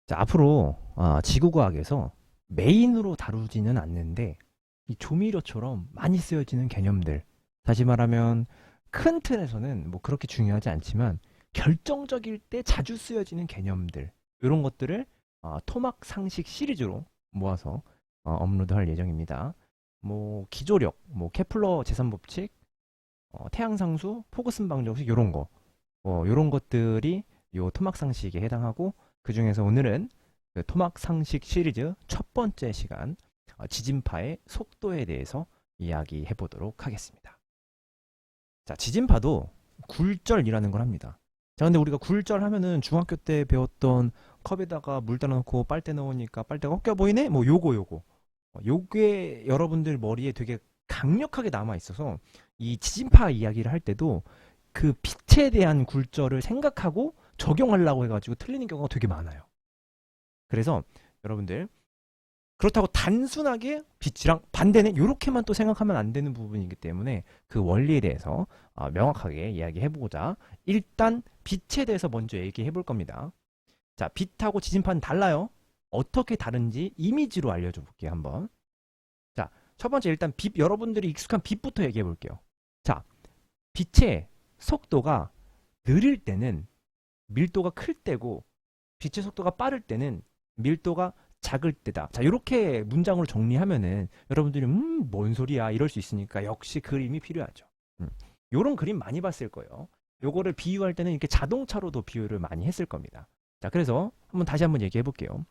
자, 앞으로 지구과학에서 메인으로 다루지는 않는데 이 조미료처럼 많이 쓰여지는 개념들, 다시 말하면 큰 틀에서는 뭐 그렇게 중요하지 않지만 결정적일 때 자주 쓰여지는 개념들, 이런 것들을 토막 상식 시리즈로 모아서 업로드할 예정입니다. 뭐 기조력, 뭐 케플러 제3법칙, 태양상수, 포그슨 방정식, 이런 거, 이런 것들이 요 토막 상식에 해당하고, 그 중에서 오늘은 그 토막 상식 시리즈 첫 번째 시간, 지진파의 속도에 대해서 이야기해 보도록 하겠습니다. 자, 지진파도 굴절이라는 걸 합니다. 자, 근데 우리가 굴절 하면은 중학교 때 배웠던 컵에다가 물 따라 놓고 빨대 넣으니까 빨대가 헛겨 보이네? 뭐 요거. 요게 여러분들 머리에 되게 강력하게 남아 있어서 이 지진파 이야기를 할 때도 그 빛에 대한 굴절을 생각하고 적용하려고 해가지고 틀리는 경우가 되게 많아요. 그래서 여러분들, 그렇다고 단순하게 빛이랑 반대네 이렇게만 또 생각하면 안 되는 부분이기 때문에 그 원리에 대해서 명확하게 이야기해보고자 일단 빛에 대해서 먼저 얘기해 볼 겁니다. 자, 빛하고 지진파는 달라요. 어떻게 다른지 이미지로 알려줘 볼게요, 한번. 자, 첫 번째 일단 빛, 여러분들이 익숙한 빛부터 얘기해 볼게요. 자, 빛의 속도가 느릴 때는 밀도가 클 때고, 빛의 속도가 빠를 때는 밀도가 작을 때다. 자, 이렇게 문장으로 정리하면은 여러분들이 뭔 소리야 이럴 수 있으니까 역시 그림이 필요하죠. 요런 그림 많이 봤을 거예요. 요거를 비유할 때는 이렇게 자동차로도 비유를 많이 했을 겁니다. 자, 그래서 다시 한번 얘기해 볼게요.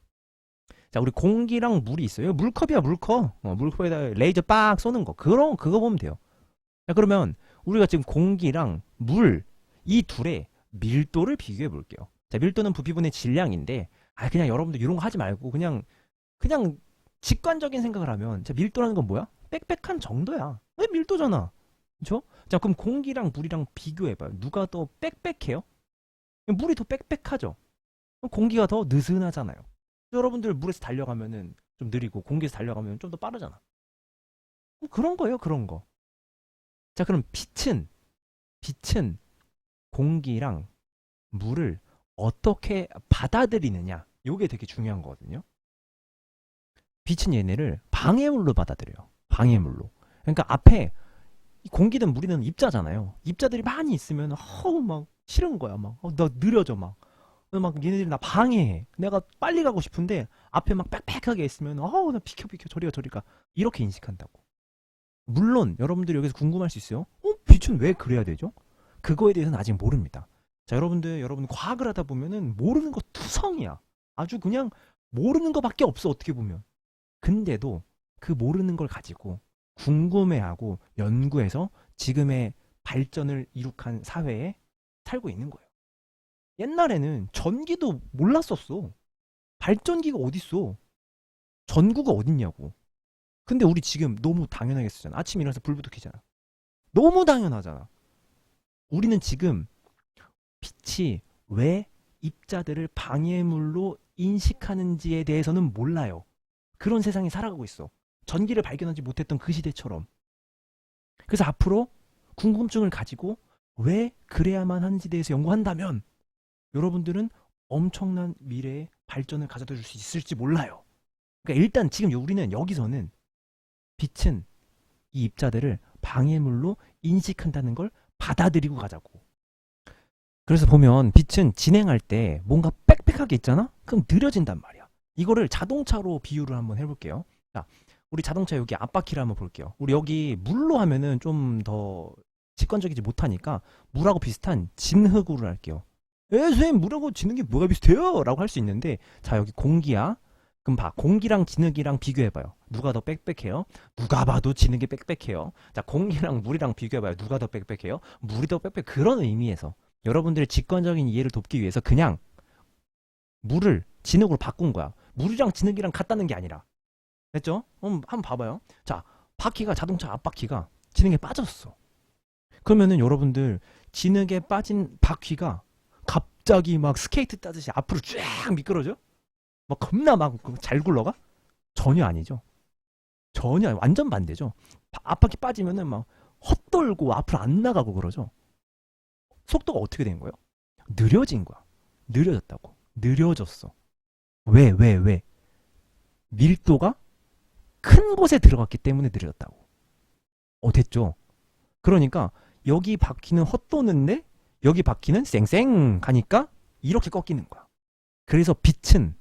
자, 우리 공기랑 물이 있어요. 물컵이야, 물컵. 물컵에다 레이저 빡 쏘는 거. 그거 보면 돼요. 자, 그러면 우리가 지금 공기랑 물, 이 둘의 밀도를 비교해 볼게요. 자, 밀도는 부피분의 질량인데, 그냥 여러분들 이런 거 하지 말고, 그냥 직관적인 생각을 하면, 자, 밀도라는 건 뭐야? 빽빽한 정도야. 왜 밀도잖아. 그쵸? 자, 그럼 공기랑 물이랑 비교해봐요. 누가 더 빽빽해요? 물이 더 빽빽하죠? 그럼 공기가 더 느슨하잖아요. 여러분들 물에서 달려가면은 좀 느리고, 공기에서 달려가면 좀 더 빠르잖아. 그런 거예요, 그런 거. 자, 그럼 빛은 공기랑 물을 어떻게 받아들이느냐, 요게 되게 중요한 거거든요. 빛은 얘네를 방해물로 받아들여요. 방해물로. 그러니까 앞에 공기든 물이든 입자잖아요. 입자들이 많이 있으면 막 싫은 거야. 나 느려져 막 얘네들이 나 방해해. 내가 빨리 가고 싶은데 앞에 막 빽빽하게 있으면 나 비켜 저리가 이렇게 인식한다고. 물론 여러분들이 여기서 궁금할 수 있어요. 빛은 왜 그래야 되죠? 그거에 대해서는 아직 모릅니다. 자, 여러분 과학을 하다 보면은 모르는 거 투성이야. 아주 그냥 모르는 거밖에 없어, 어떻게 보면. 근데도 그 모르는 걸 가지고 궁금해하고 연구해서 지금의 발전을 이룩한 사회에 살고 있는 거예요. 옛날에는 전기도 몰랐었어. 발전기가 어딨어? 전구가 어딨냐고. 근데 우리 지금 너무 당연하게 쓰잖아. 아침에 일어나서 불부터 켜잖아. 너무 당연하잖아. 우리는 지금 빛이 왜 입자들을 방해물로 인식하는지에 대해서는 몰라요. 그런 세상에 살아가고 있어. 전기를 발견하지 못했던 그 시대처럼. 그래서 앞으로 궁금증을 가지고 왜 그래야만 하는지 대해서 연구한다면 여러분들은 엄청난 미래의 발전을 가져다 줄 수 있을지 몰라요. 그러니까 일단 지금 우리는 여기서는 빛은 이 입자들을 방해물로 인식한다는 걸 받아들이고 가자고. 그래서 보면 빛은 진행할 때 뭔가 빽빽하게 있잖아? 그럼 느려진단 말이야. 이거를 자동차로 비유를 한번 해볼게요. 자, 우리 자동차 여기 앞바퀴를 한번 볼게요. 우리 여기 물로 하면은 좀 더 직관적이지 못하니까 물하고 비슷한 진흙으로 할게요. 선생님, 물하고 진흙이 뭐가 비슷해요? 라고 할 수 있는데, 자, 여기 공기야. 그럼 봐. 공기랑 진흙이랑 비교해봐요. 누가 더 빽빽해요? 누가 봐도 진흙이 빽빽해요. 자, 공기랑 물이랑 비교해봐요. 누가 더 빽빽해요? 물이 더 빽빽. 그런 의미에서 여러분들의 직관적인 이해를 돕기 위해서 그냥 물을 진흙으로 바꾼 거야. 물이랑 진흙이랑 같다는 게 아니라. 됐죠? 한번 봐봐요. 자, 바퀴가, 자동차 앞바퀴가 진흙에 빠졌어. 그러면은 여러분들, 진흙에 빠진 바퀴가 갑자기 막 스케이트 따듯이 앞으로 쫙 미끄러져? 막 겁나 막 잘 굴러가? 전혀 아니죠. 전혀 아니, 완전 반대죠. 앞바퀴 빠지면은 막 헛돌고 앞으로 안 나가고 그러죠. 속도가 어떻게 된 거예요? 느려진 거야. 느려졌다고. 느려졌어. 왜? 밀도가 큰 곳에 들어갔기 때문에 느려졌다고. 됐죠? 그러니까 여기 바퀴는 헛도는데 여기 바퀴는 쌩쌩 가니까 이렇게 꺾이는 거야. 그래서 빛은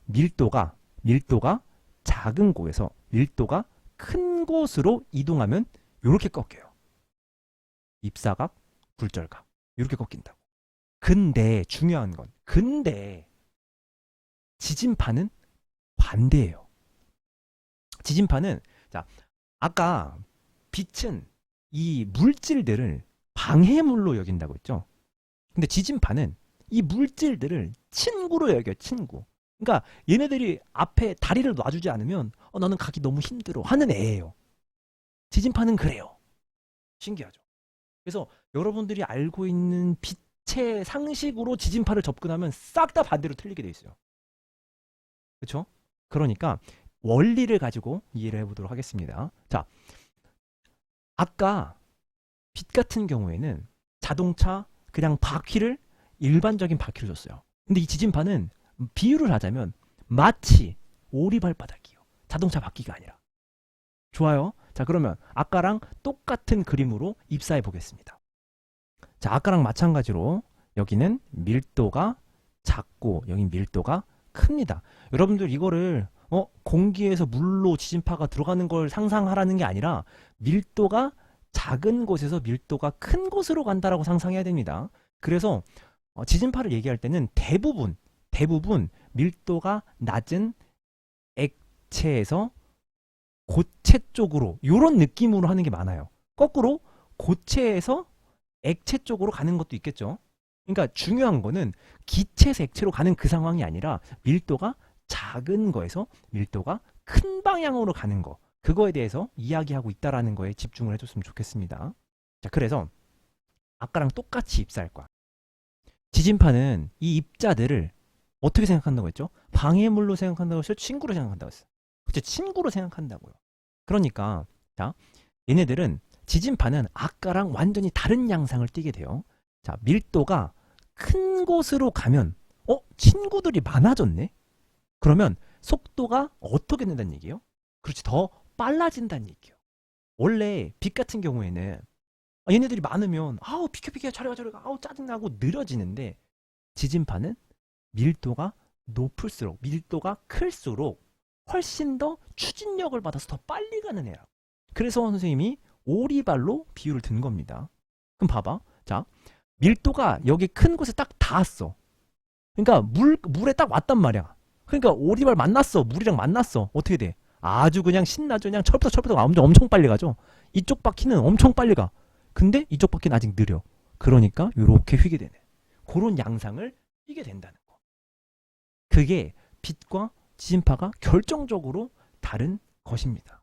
밀도가 작은 곳에서 밀도가 큰 곳으로 이동하면 이렇게 꺾여요. 입사각, 굴절각 이렇게 꺾인다고. 근데 중요한 건 지진파는 반대예요. 지진파는 자 아까 빛은 이 물질들을 방해물로 여긴다고 했죠. 근데 지진파는 이 물질들을 친구로 여겨요. 친구. 그러니까 얘네들이 앞에 다리를 놔주지 않으면 나는 가기 너무 힘들어 하는 애예요. 지진파는 그래요. 신기하죠. 그래서 여러분들이 알고 있는 빛의 상식으로 지진파를 접근하면 싹 다 반대로 틀리게 돼 있어요. 그렇죠? 그러니까 원리를 가지고 이해를 해보도록 하겠습니다. 자, 아까 빛 같은 경우에는 자동차 그냥 바퀴를 일반적인 바퀴를 줬어요. 근데 이 지진파는 비유를 하자면 마치 오리발바닥이요. 자동차 바퀴가 아니라. 좋아요. 자, 그러면 아까랑 똑같은 그림으로 입사해 보겠습니다. 자, 아까랑 마찬가지로 여기는 밀도가 작고 여긴 밀도가 큽니다. 여러분들 이거를 공기에서 물로 지진파가 들어가는 걸 상상하라는 게 아니라 밀도가 작은 곳에서 밀도가 큰 곳으로 간다라고 상상해야 됩니다. 그래서 지진파를 얘기할 때는 대부분 밀도가 낮은 액체에서 고체 쪽으로 이런 느낌으로 하는 게 많아요. 거꾸로 고체에서 액체 쪽으로 가는 것도 있겠죠. 그러니까 중요한 거는 기체에서 액체로 가는 그 상황이 아니라 밀도가 작은 거에서 밀도가 큰 방향으로 가는 거, 그거에 대해서 이야기하고 있다라는 거에 집중을 해줬으면 좋겠습니다. 자, 그래서 아까랑 똑같이 입사할 거야. 지진파는 이 입자들을 어떻게 생각한다고 했죠? 방해물로 생각한다고 했어요? 친구로 생각한다고 했어요? 그쵸? 친구로 생각한다고요. 그러니까 자, 얘네들은 지진파는 아까랑 완전히 다른 양상을 띠게 돼요. 자, 밀도가 큰 곳으로 가면 친구들이 많아졌네? 그러면 속도가 어떻게 된다는 얘기예요? 그렇지, 더 빨라진다는 얘기예요. 원래 빛 같은 경우에는 얘네들이 많으면 아우 비켜 저리가 아우 짜증나고 느려지는데 지진파는 밀도가 높을수록 밀도가 클수록 훨씬 더 추진력을 받아서 더 빨리 가는 애라. 그래서 선생님이 오리발로 비유를 든 겁니다. 그럼 봐봐. 자, 밀도가 여기 큰 곳에 딱 닿았어. 그러니까 물에 딱 왔단 말이야. 그러니까 오리발 만났어. 물이랑 만났어. 어떻게 돼? 아주 그냥 신나죠. 그냥 철부덕 엄청 빨리 가죠. 이쪽 바퀴는 엄청 빨리 가. 근데 이쪽 바퀴는 아직 느려. 그러니까 이렇게 휘게 되네. 그런 양상을 띠게 된다는 거. 그게 빛과 지진파가 결정적으로 다른 것입니다.